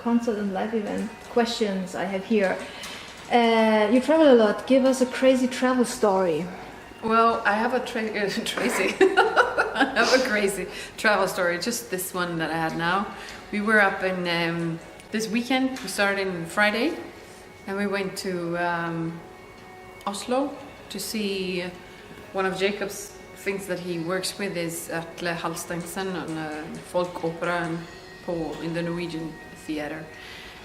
concert and live event questions I have here. You travel a lot. Give us a crazy travel story. Well, I have a Tracy. I have a crazy travel story. Just this one that I had now. We were up in this weekend. We started on Friday, and we went to Oslo to see one of Jacob's things that he works with is Atle Halstensen on Folkopera in the Norwegian theater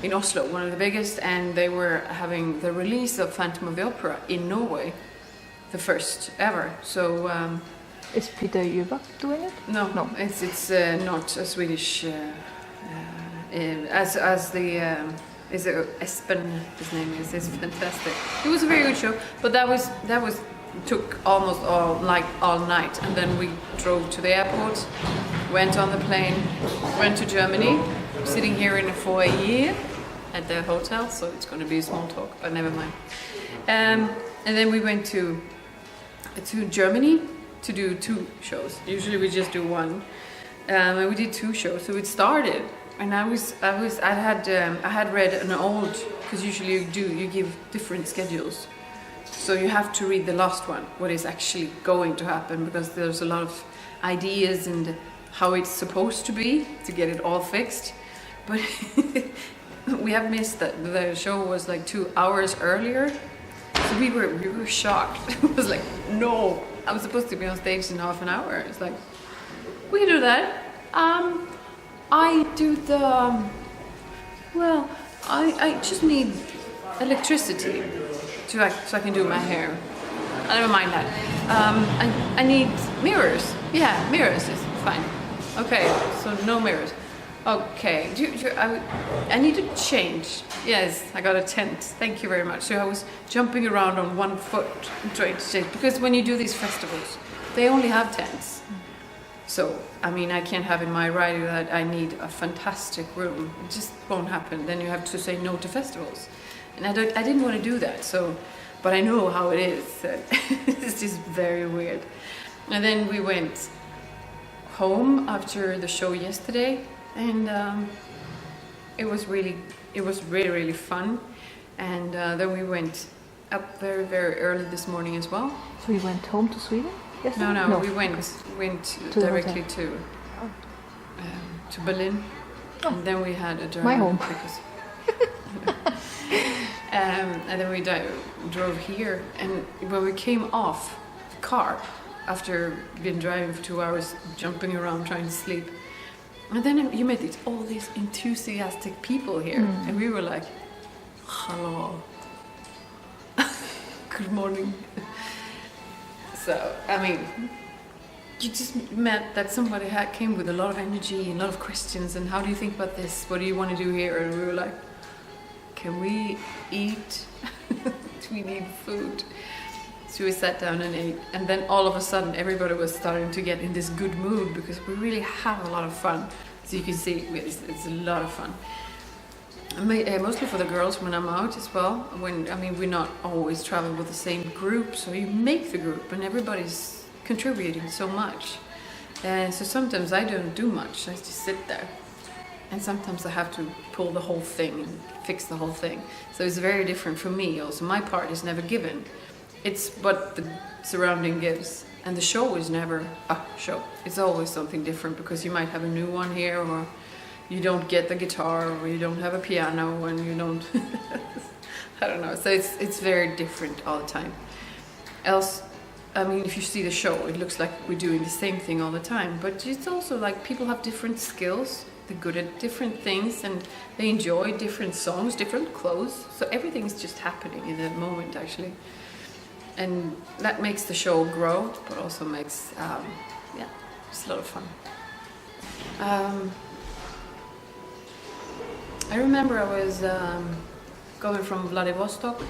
in Oslo, one of the biggest, and they were having the release of Phantom of the Opera in Norway, the first ever. So is Peter Juva doing it? No, it's not a Swedish as the is it Espen, his name is. It's fantastic. It was a very good show, but that was took almost all night, and then we drove to the airport, went on the plane, went to Germany, sitting here in a foyer at the hotel, so it's going to be a small talk, but never mind. And then we went to Germany to do 2 shows. Usually we just do one, and we did 2 shows. So it started, and I had read an old, because usually you give different schedules. So you have to read the last one, what is actually going to happen, because there's a lot of ideas and how it's supposed to be to get it all fixed. But we have missed that the show was like 2 hours earlier. So we were shocked. It was like, no, I'm supposed to be on stage in half an hour. It's like, we can do that. I just need electricity so I can do my hair. I don't mind that. I need mirrors. Yeah, mirrors is fine. Okay, so no mirrors. Okay, I need to change. Yes, I got a tent. Thank you very much. So I was jumping around on one foot trying to change, because when you do these festivals, they only have tents. So, I mean, I can't have in my writing that I need a fantastic room. It just won't happen. Then you have to say no to festivals. And I didn't want to do that, so, but I know how it is. It's just very weird. And then we went home after the show yesterday, and it was really, really fun. And then we went up very, very early this morning as well. So you went home to Sweden yesterday? No, we went directly to Berlin, and then we had a drive. My home. And then we drove here, and when we came off the car after being driving for 2 hours, jumping around trying to sleep, and then you met all these enthusiastic people here, and we were like, hello, good morning. So, I mean, you just met that somebody came with a lot of energy and a lot of questions, and how do you think about this? What do you want to do here? And we were like, can we eat? Do we need food? So we sat down and ate, and then all of a sudden everybody was starting to get in this good mood, because we really have a lot of fun. So you can see it's a lot of fun. Mostly for the girls when I'm out as well. We're not always traveling with the same group, so you make the group and everybody's contributing so much. And so sometimes I don't do much, I just sit there. And sometimes I have to pull the whole thing and fix the whole thing. So it's very different for me also. My part is never given. It's what the surrounding gives. And the show is never a show. It's always something different, because you might have a new one here, or you don't get the guitar, or you don't have a piano, and you don't... I don't know. So it's very different all the time. Else, if you see the show, it looks like we're doing the same thing all the time. But it's also like people have different skills. They're good at different things, and they enjoy different songs, different clothes. So everything's just happening in that moment, actually. And that makes the show grow, but also makes, it's a lot of fun. I remember I was going from Vladivostok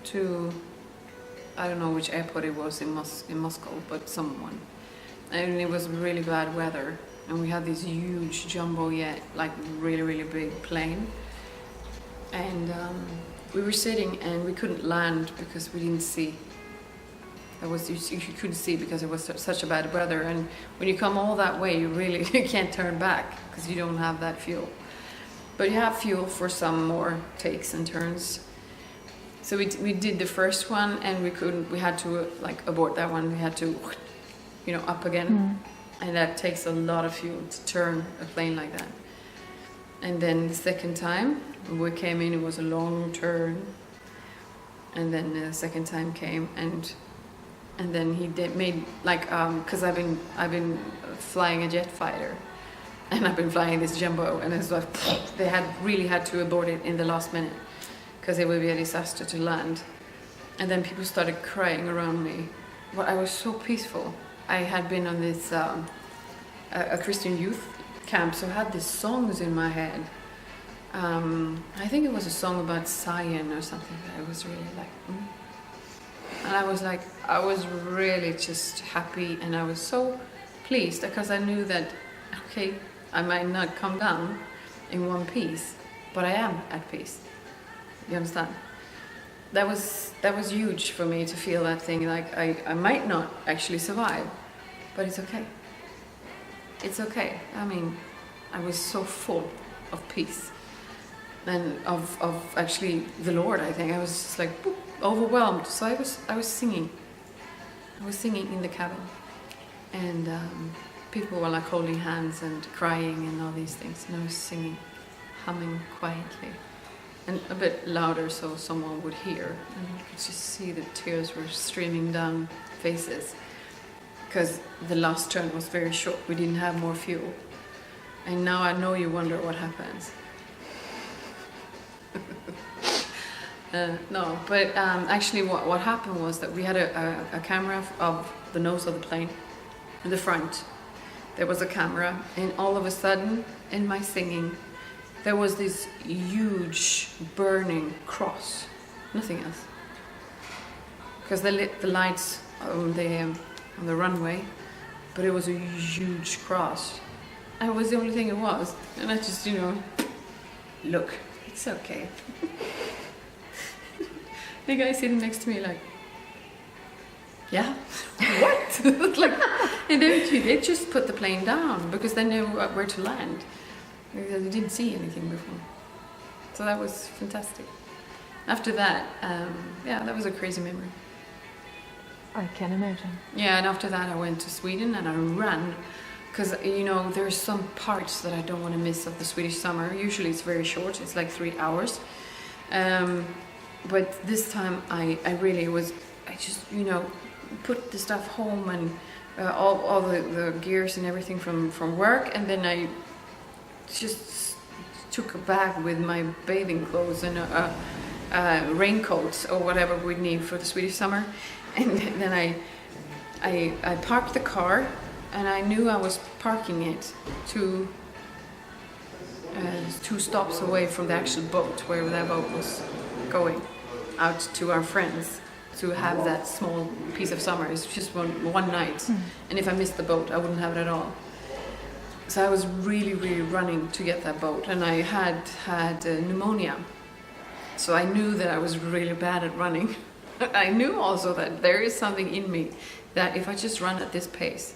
to, I don't know which airport it was in Moscow, but someone. And it was really bad weather. And we had this huge jumbo jet, like really, really big plane. And we were sitting and we couldn't land because we didn't see. You couldn't see because it was such a bad weather. And when you come all that way, you really can't turn back because you don't have that fuel. but you have fuel for some more takes and turns. So we did the first one, and we had to like abort that one. We had to, up again, and that takes a lot of fuel to turn a plane like that. And then the second time when we came in, it was a long turn, and then the second time came, and then he made like because I've been flying a jet fighter, and I've been flying this jumbo, and it's like they really had to abort it in the last minute because it would be a disaster to land. And then people started crying around me. But I was so peaceful. I had been on this a Christian youth camp, so I had these songs in my head. I think it was a song about Zion or something that I was really like, And I was really just happy, and I was so pleased because I knew that, okay, I might not come down in one piece, but I am at peace. You understand? That was huge for me to feel that thing, like I might not actually survive, but it's okay. It's okay. I mean, I was so full of peace and of actually the Lord, I think. I was just like overwhelmed. So I was singing. I was singing in the cabin, and people were like holding hands and crying and all these things, and I was singing, humming quietly. And a bit louder so someone would hear, and you could just see the tears were streaming down faces because the last turn was very short. We didn't have more fuel, and now I know you wonder what happens. No, but actually what happened was that we had a camera of the nose of the plane in the front. There was a camera, and all of a sudden in my singing there was this huge burning cross, nothing else. Because they lit the lights on the runway, but it was a huge cross. And it was the only thing it was. And I just, look, it's okay. The guy sitting next to me like, yeah, what? Like, and they just put the plane down because they knew where to land. Because we didn't see anything before. So that was fantastic. After that, that was a crazy memory. I can imagine. Yeah, and after that I went to Sweden and I ran. Because, there's some parts that I don't want to miss of the Swedish summer. Usually it's very short, it's like 3 hours. But this time I just, put the stuff home and all the gears and everything from work, and then I just took a bag with my bathing clothes and a raincoat or whatever we'd need for the Swedish summer, and then I parked the car, and I knew I was parking it two stops away from the actual boat where that boat was going out to our friends to have that small piece of summer. It's just one night, and if I missed the boat I wouldn't have it at all. So I was really, really running to get that boat, and I had pneumonia. So I knew that I was really bad at running. I knew also that there is something in me that if I just run at this pace,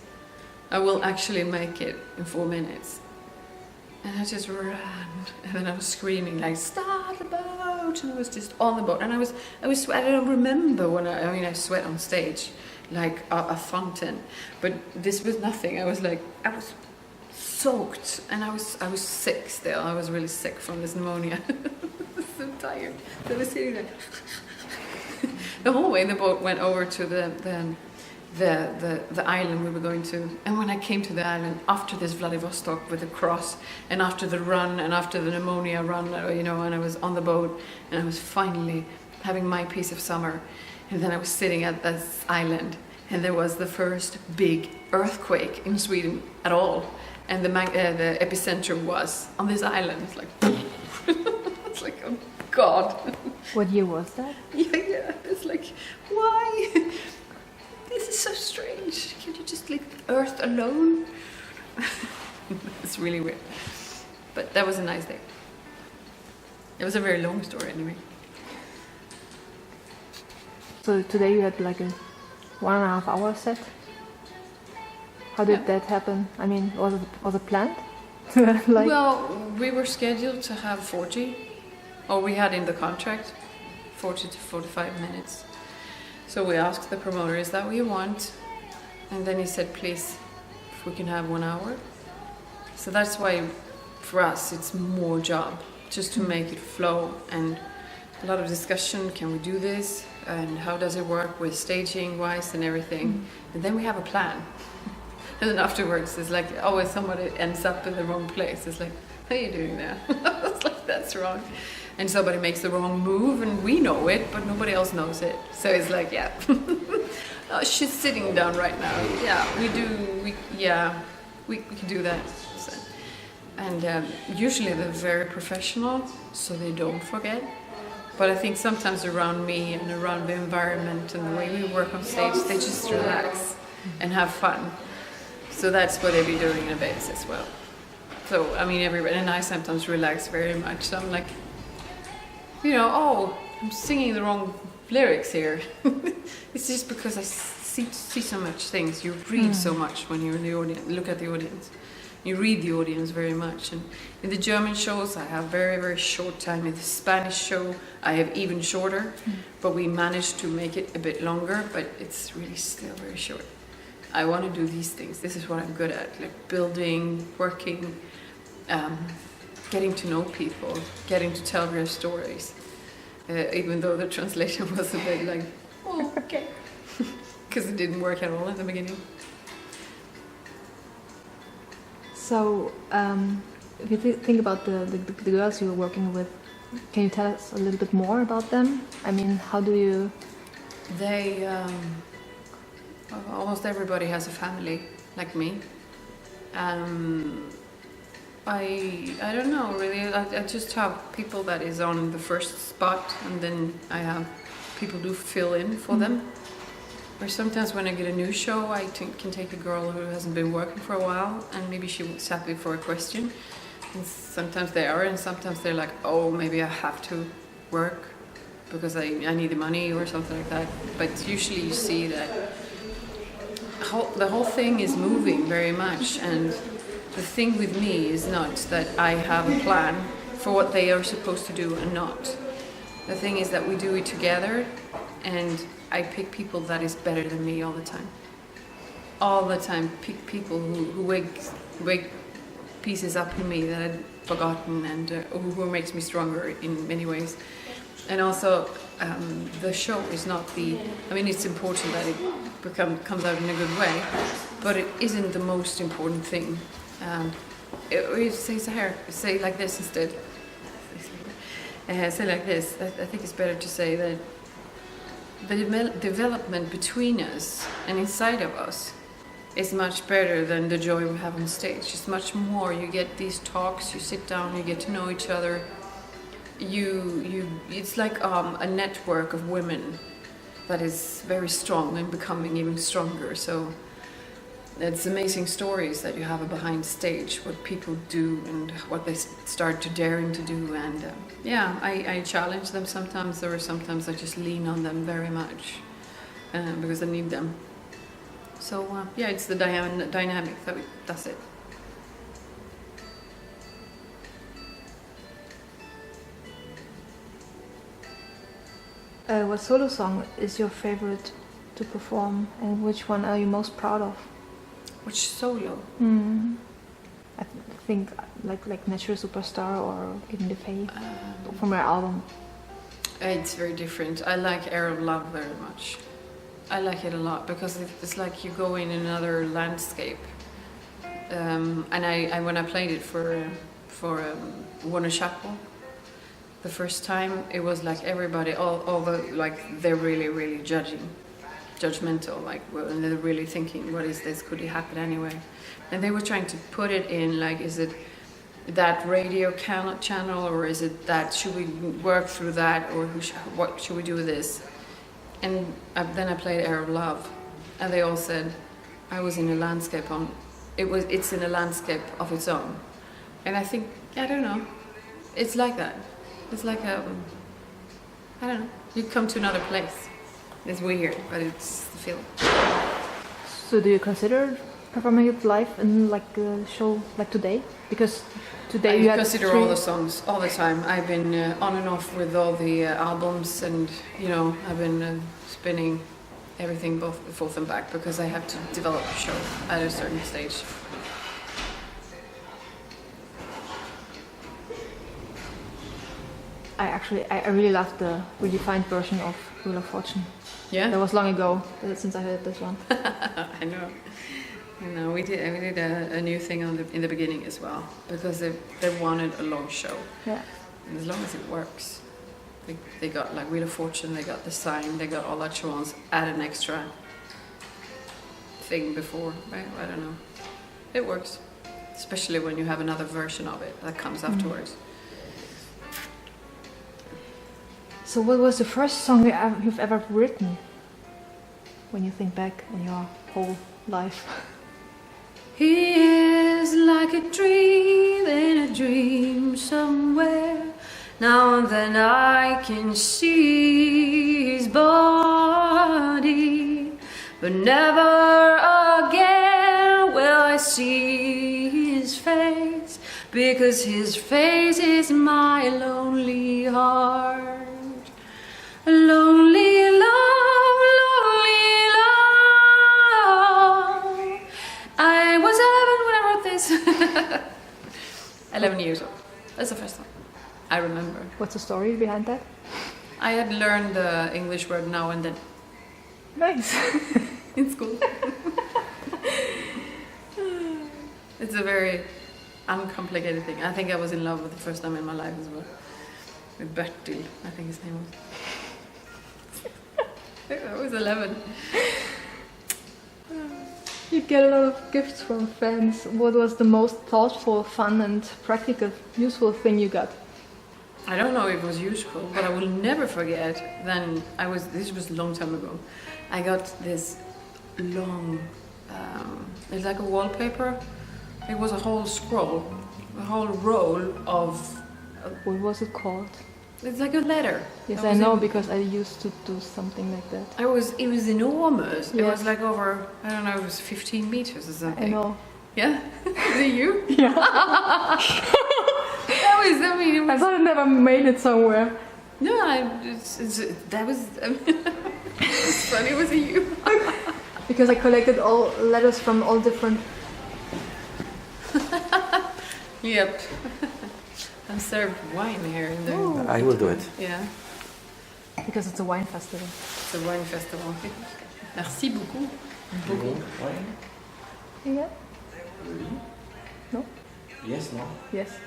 I will actually make it in 4 minutes. And I just ran, and then I was screaming like, "Start the boat!" And I was just on the boat, and I don't remember when I sweat on stage like a fountain, but this was nothing. I was soaked, and I was sick still. I was really sick from this pneumonia. I was so tired. So I was sitting there. The whole way the boat went over to the island we were going to, and when I came to the island after this Vladivostok with the cross, and after the run, and after the pneumonia run, and I was on the boat, and I was finally having my piece of summer, and then I was sitting at this island, and there was the first big earthquake in Sweden at all. And the epicenter was on this island. It's like, it's like, oh God. What year was that? Yeah. It's like, why? This is so strange. Can't you just leave Earth alone? It's really weird. But that was a nice day. It was a very long story anyway. So today you had like a 1.5 hour set? How did that happen? I mean, was it planned? Like, Well, we were scheduled to have 40, or we had in the contract 40 to 45 minutes. So we asked the promoter, is that what you want? And then he said, please, if we can have 1 hour. So that's why for us it's more job, just to make it flow, and a lot of discussion, can we do this? And how does it work with staging wise and everything? And then we have a plan. And then afterwards it's like always somebody ends up in the wrong place. It's like, what are you doing there? It's like, that's wrong. And somebody makes the wrong move and we know it, but nobody else knows it. So it's like, yeah. Oh, she's sitting down right now. Yeah, we can do that. So, and usually they're very professional, so they don't forget. But I think sometimes around me and around the environment and the way we work on stage, they just relax and have fun. So that's what they be doing in a base as well. So, I mean, everybody, and I sometimes relax very much. So I'm like, I'm singing the wrong lyrics here. It's just because I see so much things. You read so much when you're in the audience, look at the audience. You read the audience very much. And in the German shows, I have very, very short time. In the Spanish show, I have even shorter. But we managed to make it a bit longer, but it's really still very short. I want to do these things. This is what I'm good at, like building, working, getting to know people, getting to tell their stories. Even though the translation was a bit like, oh, okay. Because it didn't work at all in the beginning. so if you think about the girls you were working with, can you tell us a little bit more about them? I mean, how do you... They, almost everybody has a family, like me. I don't know really. I just have people that is on the first spot, and then I have people who fill in for them. Or sometimes when I get a new show, I can take a girl who hasn't been working for a while, and maybe she was happy for a question. And sometimes they are, and sometimes they're like, oh, maybe I have to work because I need the money or something like that. But usually you see that the whole thing is moving very much, and the thing with me is not that I have a plan for what they are supposed to do and not. The thing is that we do it together, and I pick people that is better than me all the time. All the time, pick people who wake pieces up in me that I'd forgotten, and who makes me stronger in many ways. And also, the show is not it's important that it comes out in a good way, but it isn't the most important thing. Say like this instead. Say like this. I think it's better to say that the development between us and inside of us is much better than the joy we have on stage. It's much more. You get these talks, you sit down, you get to know each other. It's like a network of women that is very strong and becoming even stronger. So it's amazing stories that you have behind stage, what people do and what they start to daring to do. And I challenge them sometimes, or sometimes I just lean on them very much because I need them. So it's the dynamic that does it. What solo song is your favorite to perform, and which one are you most proud of? Which solo? I think like Natural Superstar or Giving the Faith from your album. It's very different. I like Air of Love very much. I like it a lot because it's like you go in another landscape. And when I played it for Warner Chapel, the first time, it was like everybody, all the, like, they're really, really judgmental, like, and they're really thinking, what is this, could it happen anyway? And they were trying to put it in, like, is it that radio channel, or is it that, should we work through that, or what should we do with this? And then I played Air of Love, and they all said, I was in a landscape it's in a landscape of its own. And I think, I don't know, it's like that. It's like I don't know, you come to another place. It's weird, but it's the feeling. So do you consider performing it live in like a show like today? Because today you I had consider three... all the songs all the time. I've been on and off with all the albums, and I've been spinning everything both forth and back because I have to develop a show at a certain stage. I really loved the redefined version of Wheel of Fortune. Yeah, That was long ago since I heard this one. I know. We did a new thing in the beginning as well because they wanted a long show. Yeah. And as long as it works, they got like Wheel of Fortune, they got the sign, they got all that ones, add an extra thing before, right? I don't know. It works, especially when you have another version of it that comes afterwards. So what was the first song you've ever written when you think back on your whole life? He is like a dream in a dream somewhere. Now and then I can see his body, but never again will I see his face, because his face is my lonely heart. Lonely love, lonely love. I was 11 when I wrote this. 11 years old. That's the first one I remember. What's the story behind that? I had learned the English word now and then Nice. in school. It's a very uncomplicated thing. I think I was in love with the first time in my life as well. With Bertil, I think his name was. I was 11. You get a lot of gifts from fans. What was the most thoughtful, fun and practical, useful thing you got? I don't know if it was useful, but I will never forget. This was a long time ago. I got this long, it's like a wallpaper. It was a whole scroll, a whole roll of. What was it called? It's like a letter. Yes, I know because I used to do something like that. It was enormous. It Yes. was like over, I don't know, it was 15 meters or something. I know. Yeah? Is it you? Yeah. I I thought I never made it somewhere. No, it's funny, was it you? Because I collected all letters from all different... Yep. I'm served wine here in there. Oh. I will do it. Yeah, Because it's a wine festival. it's a wine festival. Merci beaucoup. Beaucoup. Yeah? No? Yes, no. Yes.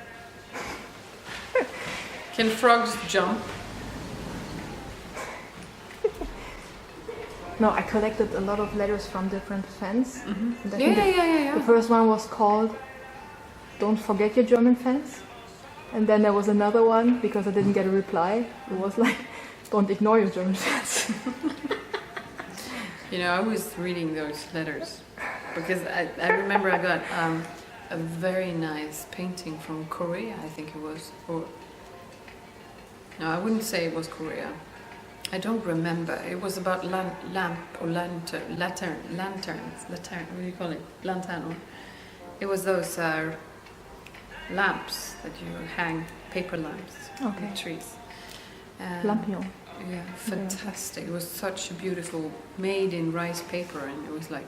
Can frogs jump? No, I collected a lot of letters from different fans. And I think Yeah. the first one was called "Don't Forget Your German Fans," and then there was another one because I didn't get a reply. It was like "Don't ignore your German fans." I was reading those letters because I remember I got a very nice painting from Korea, I think it was. No, I wouldn't say it was Korea. I don't remember. It was about lanterns. What do you call it? Lantern. It was those lamps that you hang, paper lamps on Okay. trees. Lampion. Yeah, fantastic. It was such a beautiful, made in rice paper, and it was like,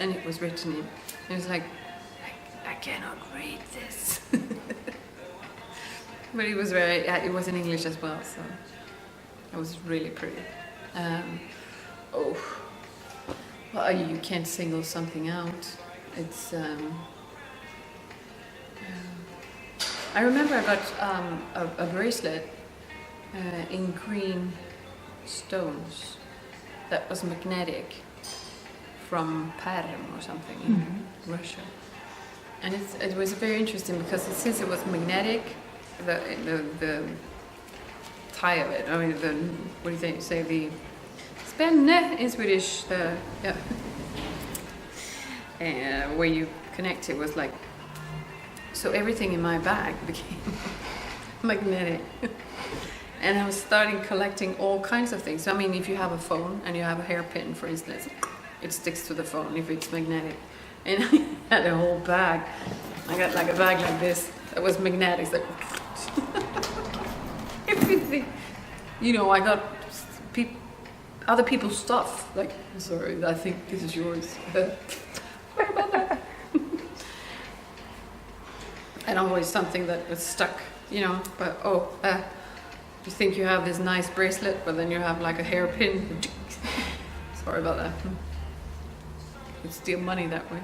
and it was written in. It was like, I cannot read this. But it was it was in English as well, so it was really pretty. Well, you can't single something out. It's. I remember I got a bracelet in green stones that was magnetic from Perm or something in Russia, and it was very interesting because since it was magnetic, the tie of it. I mean, what do you say? The spänne in Swedish. Where you connect it was like. So everything in my bag became magnetic. And I was starting collecting all kinds of things. So, I mean, if you have a phone and you have a hairpin, for instance, it sticks to the phone if it's magnetic. And I had a whole bag. I got like a bag like this that was magnetic. Like everything. You know, I got other people's stuff. Like, sorry, I think this is yours. Sorry about that. And always something that was stuck, you know. But you think you have this nice bracelet, but then you have like a hairpin. Sorry about that. You steal money that way.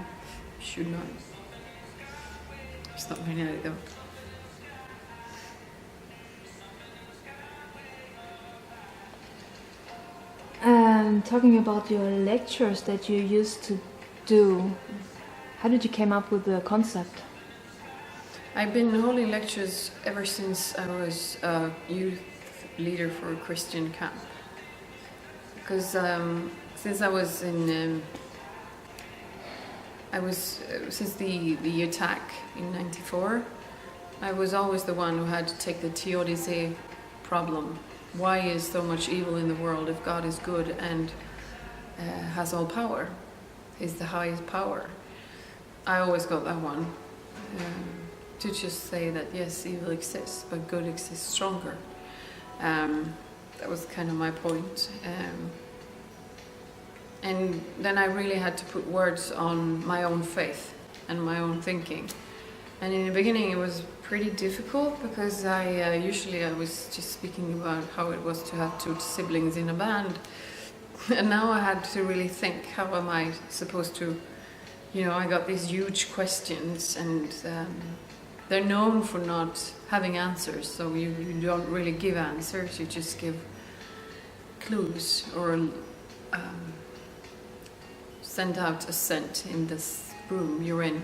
Should not. It's not magnetic though. And talking about your lectures that you used to do, how did you came up with the concept? I've been holding lectures ever since I was a youth leader for a Christian camp. Because since I was in, since the attack in '94, I was always the one who had to take the Théodicée problem. Why is so much evil in the world if God is good and has all power, is the highest power? I always got that one. To just say that yes, evil exists, but good exists stronger. That was kind of my point. And then I really had to put words on my own faith and my own thinking. And in the beginning it was pretty difficult because I was just speaking about how it was to have two siblings in a band. And now I had to really think, how am I supposed to, you know, I got these huge questions and they're known for not having answers, so you don't really give answers, you just give clues or send out a scent in this room you're in.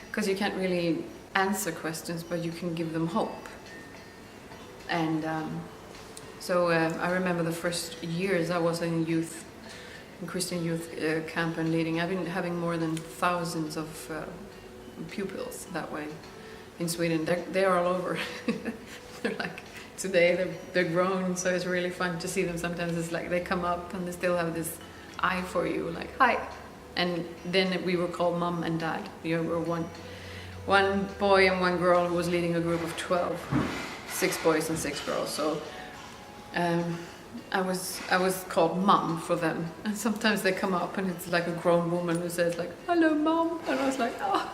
Because you can't really answer questions, but you can give them hope. And so I remember the first years I was in Christian youth camp and leading. I've been having more than thousands of pupils that way in Sweden. They're all over. They're like, today they're grown, so it's really fun to see them. Sometimes it's like they come up and they still have this eye for you, like, hi. And then we were called mom and dad. We were one boy and one girl who was leading a group of 12, 6 boys and 6 girls. So I was called mom for them. And sometimes they come up and it's like a grown woman who says like, hello mom. And I was like, oh.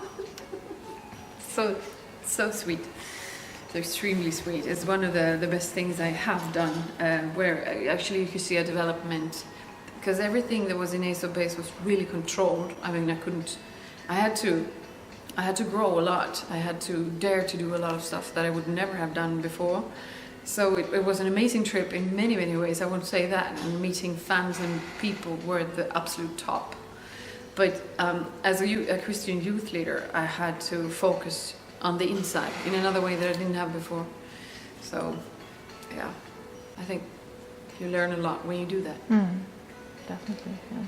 So sweet. It's extremely sweet. It's one of the best things I have done, where actually you can see a development. Because everything that was in ASO base was really controlled. I mean, I had to grow a lot. I had to dare to do a lot of stuff that I would never have done before. So it was an amazing trip in many, many ways. I won't say that. And meeting fans and people were at the absolute top. But as a Christian youth leader, I had to focus on the inside in another way that I didn't have before. So, yeah, I think you learn a lot when you do that. Definitely, yeah.